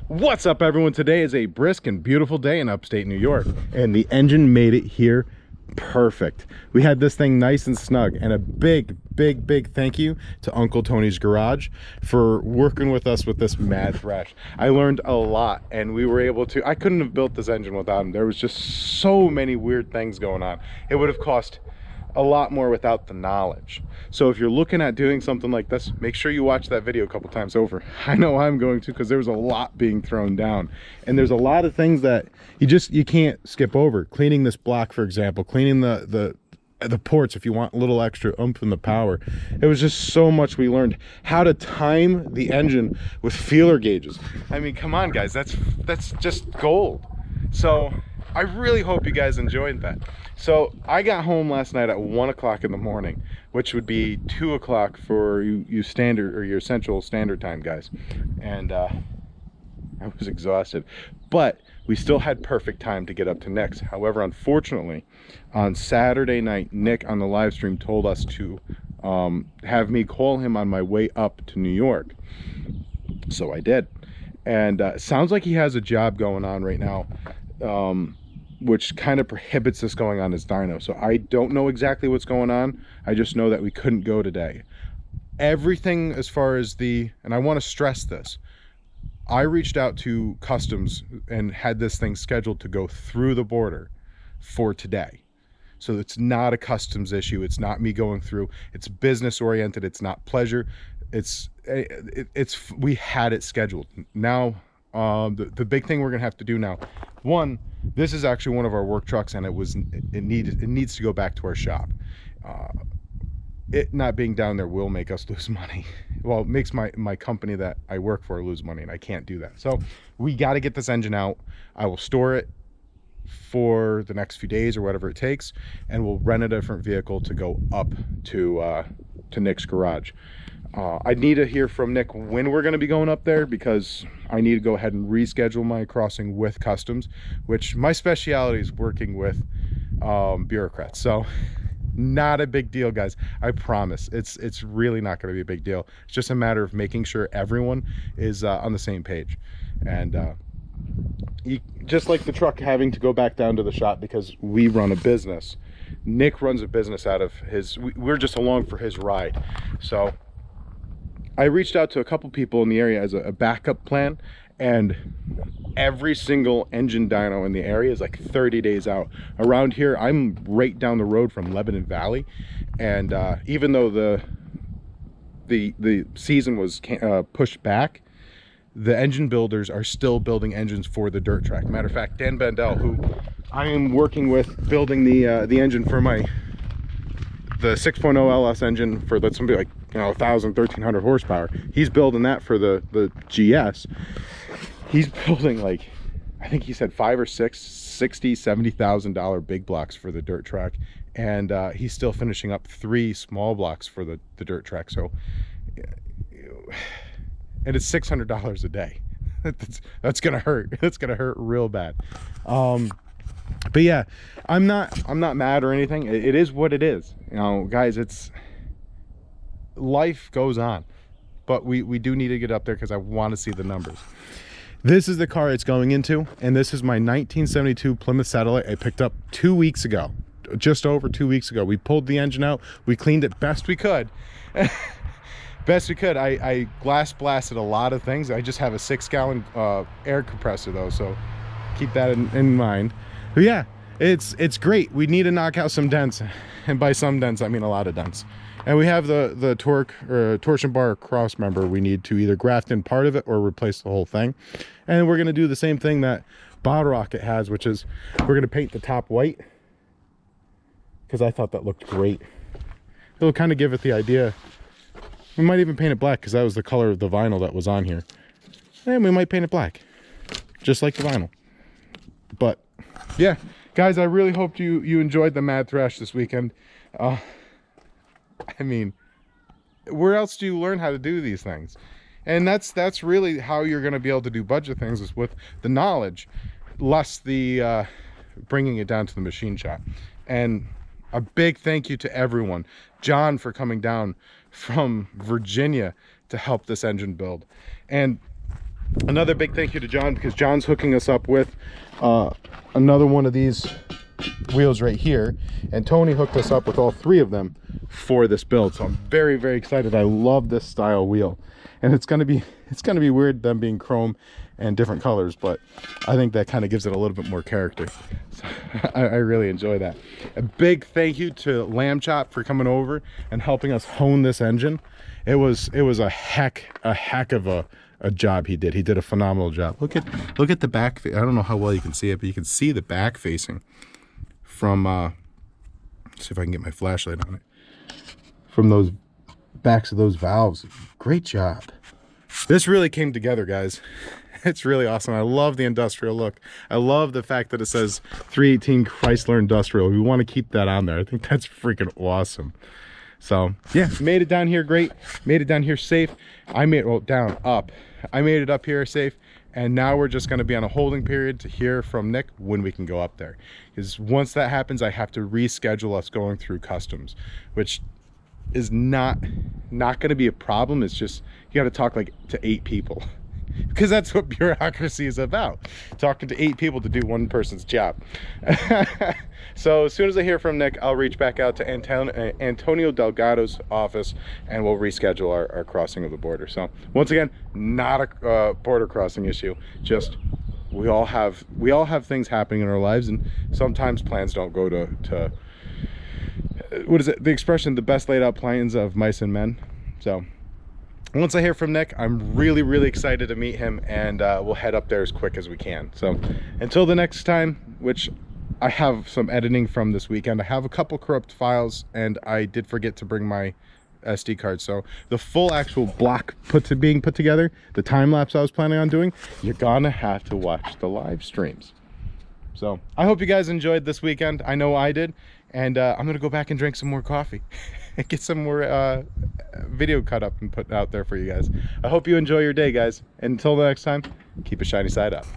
What's up, everyone? Today is a brisk and beautiful day in upstate New York, and the engine made it here perfect. We had this thing nice and snug, and a big thank you to Uncle Tony's Garage for working with us with this mad thrash. I learned a lot, and we were able to, I couldn't have built this engine without him. There was just so many weird things going on. It would have cost a lot more without the knowledge. So if you're looking at doing something like this, make sure you watch that video a couple times over. I know I'm going to, because there was a lot being thrown down, and there's a lot of things that you can't skip over. Cleaning this block, for example, cleaning the ports if you want a little extra oomph in the power. It was just so much we learned. How to time the engine with feeler gauges. I mean, come on guys, that's just gold. So I really hope you guys enjoyed that. So I got home last night at 1 o'clock in the morning, which would be 2 o'clock for you standard, or your central standard time, guys. And I was exhausted, but we still had perfect time to get up to Nick's. However, unfortunately, on Saturday night, Nick on the live stream told us to have me call him on my way up to New York. So I did. And sounds like he has a job going on right now, which kind of prohibits this going on his dyno. So I don't know exactly what's going on. I just know that we couldn't go today. Everything as far as and I want to stress this, I reached out to customs and had this thing scheduled to go through the border for today. So it's not a customs issue. It's not me going through. It's business oriented. It's not pleasure. We had it scheduled. Now, the big thing we're gonna have to do now, one, this is actually one of our work trucks, and it needs to go back to our shop. It not being down there will make us lose money. Well, it makes my company that I work for lose money, and I can't do that. So we got to get this engine out. I will store it for the next few days or whatever it takes, and we'll rent a different vehicle to go up to Nick's garage. I need to hear from Nick when we're going to be going up there, because I need to go ahead and reschedule my crossing with customs, which my specialty is working with bureaucrats. So not a big deal, guys. I promise. It's really not going to be a big deal. It's just a matter of making sure everyone is on the same page. And just like the truck having to go back down to the shop because we run a business, Nick runs a business out of his, we're just along for his ride. So I reached out to a couple people in the area as a backup plan, and every single engine dyno in the area is like 30 days out. Around here, I'm right down the road from Lebanon Valley, and even though the season was pushed back, the engine builders are still building engines for the dirt track. Matter of fact, Dan Bandel, who I am working with building the engine for the 6.0 LS engine for that's something like 1,000, 1,300 horsepower. He's building that for the GS. He's building, like, I think he said 5 or 6 $60,000-$70,000 big blocks for the dirt track, and he's still finishing up 3 small blocks for the dirt track. So, and it's $600 a day. That's gonna hurt. It's gonna hurt real bad. But yeah, I'm not mad or anything. It is what it is, guys. It's life goes on, but we do need to get up there because I want to see the numbers. This is the car it's going into, and this is my 1972 Plymouth Satellite I picked up 2 weeks ago, just over 2 weeks ago. We pulled the engine out, we cleaned it best we could. Best we could. I glass blasted a lot of things. I just have a 6-gallon air compressor though, so keep that in mind. But yeah, it's great. We need to knock out some dents, and by some dents I mean a lot of dents. And we have the torsion bar cross member. We need to either graft in part of it or replace the whole thing. And we're going to do the same thing that Bottle Rocket has, which is we're going to paint the top white, because I thought that looked great. It'll kind of give it the idea. We might even paint it black, because that was the color of the vinyl that was on here. And we might paint it black, just like the vinyl. But yeah, guys, I really hope you enjoyed the Mad Thrash this weekend. I mean, where else do you learn how to do these things? And that's really how you're going to be able to do budget things, is with the knowledge, less the bringing it down to the machine shop. And a big thank you to everyone. John for coming down from Virginia to help this engine build. And Another big thank you to John, because John's hooking us up with another one of these wheels right here, and Tony hooked us up with all 3 of them for this build. So I'm very, very excited. I love this style wheel, and it's gonna be weird them being chrome and different colors, but I think that kind of gives it a little bit more character. So I really enjoy that. A big thank you to Lamb Chop for coming over and helping us hone this engine. It was a heck of a job he did. He did a phenomenal job. Look at the back. I don't know how well you can see it, but you can see the back facing from see if I can get my flashlight on it, from those backs of those valves. Great job. This really came together, guys. It's really awesome. I love the industrial look. I love the fact that it says 318 Chrysler Industrial. We want to keep that on there. I think that's freaking awesome. So yeah, made it down here great, made it down here safe. I made it up here safe, and now we're just going to be on a holding period to hear from Nick when we can go up there, because once that happens I have to reschedule us going through customs, which is not going to be a problem. It's just you got to talk like to 8 people, because that's what bureaucracy is about, talking to 8 people to do one person's job. So as soon as I hear from Nick, I'll reach back out to Antonio Delgado's office, and we'll reschedule our crossing of the border. So once again, not a border crossing issue, just we all have things happening in our lives, and sometimes plans don't go to what is it, the expression, the best laid out plans of mice and men. So once I hear from Nick, I'm really excited to meet him, and we'll head up there as quick as we can. So until the next time, which I have some editing from this weekend. I have a couple corrupt files, and I did forget to bring my SD card. So the full actual block being put together, the time lapse I was planning on doing, you're gonna have to watch the live streams. So I hope you guys enjoyed this weekend. I know I did, and I'm gonna go back and drink some more coffee and get some more video cut up and put out there for you guys. I hope you enjoy your day, guys, and until the next time, keep a shiny side up.